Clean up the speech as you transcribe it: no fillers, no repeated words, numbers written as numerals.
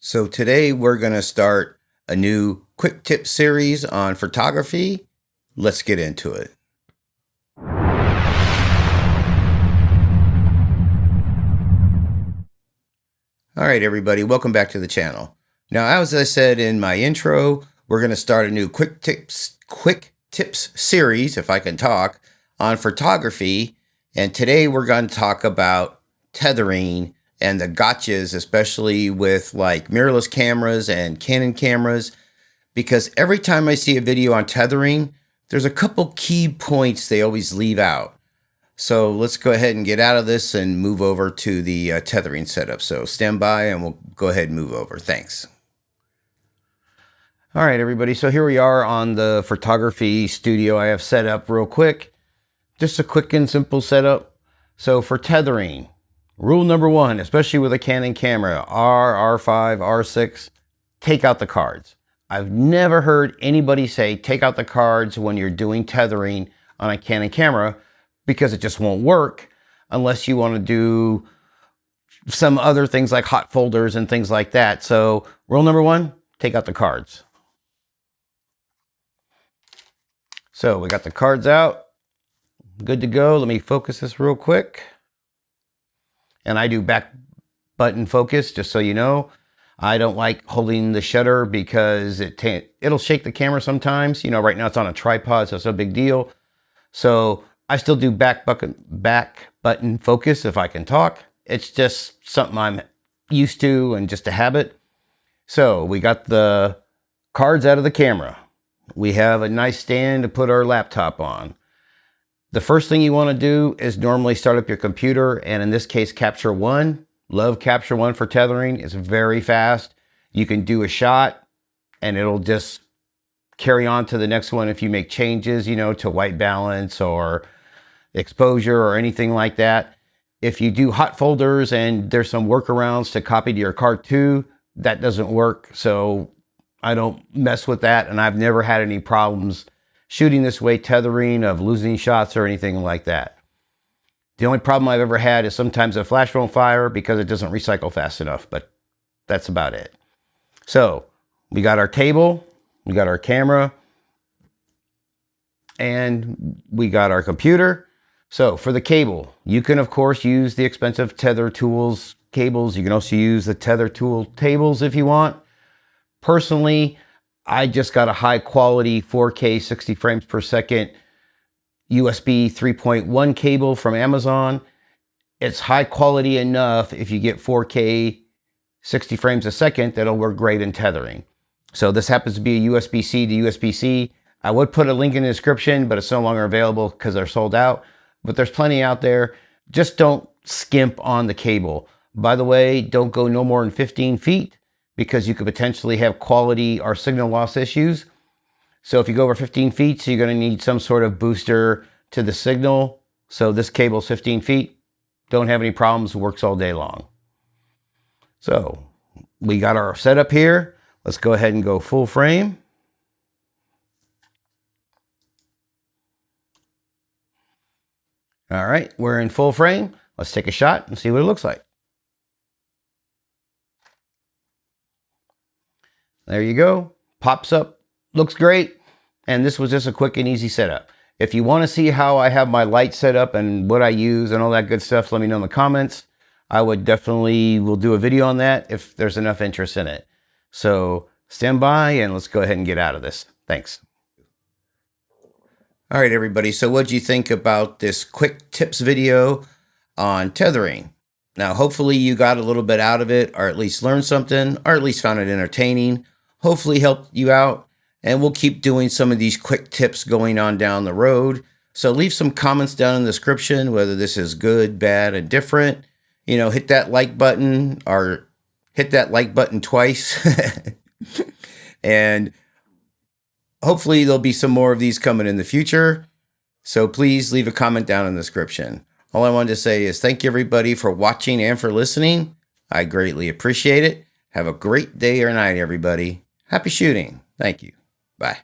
So today we're going to start a new quick tip series on photography. Let's get into it. All right, everybody, welcome back to the channel. Now, as I said in my intro, we're going to start a new quick tips series, if I can talk, on photography. And today we're going to talk about tethering and the gotchas, especially with like mirrorless cameras and Canon cameras, because every time I see a video on tethering, there's a couple key points they always leave out. So let's go ahead and get out of this and move over to the tethering setup. So stand by and we'll go ahead and move over. Thanks. All right, everybody. So here we are on the photography studio I have set up real quick. Just a quick and simple setup. So for tethering, rule number one, especially with a Canon camera, R5, R6, take out the cards. I've never heard anybody say take out the cards when you're doing tethering on a Canon camera, because it just won't work unless you want to do some other things like hot folders and things like that. So rule number one, take out the cards. So we got the cards out, good to go. Let me focus this real quick. And I do back button focus, just so you know. I don't like holding the shutter because it'll shake the camera sometimes. You know, right now it's on a tripod, so it's no big deal. So I still do back button focus if I can talk. It's just something I'm used to and just a habit. So we got the cards out of the camera. We have a nice stand to put our laptop on. The first thing you want to do is normally start up your computer, and in this case, Capture One. Love Capture One for tethering. It's very fast. You can do a shot and it'll just carry on to the next one if you make changes, you know, to white balance or exposure or anything like that. If you do hot folders and there's some workarounds to copy to your card too, that doesn't work. So I don't mess with that, and I've never had any problems shooting this way, tethering, of losing shots or anything like that. The only problem I've ever had is sometimes a flash won't fire because it doesn't recycle fast enough, but that's about it. So we got our table, we got our camera, and we got our computer. So for the cable, you can of course use the expensive tether tools cables. You can also use the tether tool tables if you want. Personally, I just got a high quality 4K 60 frames per second USB 3.1 cable from Amazon. It's high quality enough. If you get 4K 60 frames a second, that'll work great in tethering. So this happens to be a USB-C to USB-C. I would put a link in the description, but it's no longer available because they're sold out. But there's plenty out there. Just don't skimp on the cable. By the way, don't go no more than 15 feet because you could potentially have quality or signal loss issues. So if you go over 15 feet, so you're going to need some sort of booster to the signal. So this cable's 15 feet. Don't have any problems. Works all day long. So we got our setup here. Let's go ahead and go full frame. All right, we're in full frame. Let's take a shot and see what it looks like. There you go. Pops up. Looks great. And this was just a quick and easy setup. If you want to see how I have my light set up and what I use and all that good stuff, let me know in the comments. I will do a video on that if there's enough interest in it. So stand by and let's go ahead and get out of this. Thanks. All right, everybody. So what'd you think about this quick tips video on tethering? Now, hopefully you got a little bit out of it, or at least learned something, or at least found it entertaining. Hopefully helped you out. And we'll keep doing some of these quick tips going on down the road. So leave some comments down in the description, whether this is good, bad, and different. You know, hit that like button, or hit that like button twice. And hopefully there'll be some more of these coming in the future. So please leave a comment down in the description. All I wanted to say is thank you, everybody, for watching and for listening. I greatly appreciate it. Have a great day or night, everybody. Happy shooting. Thank you. Bye.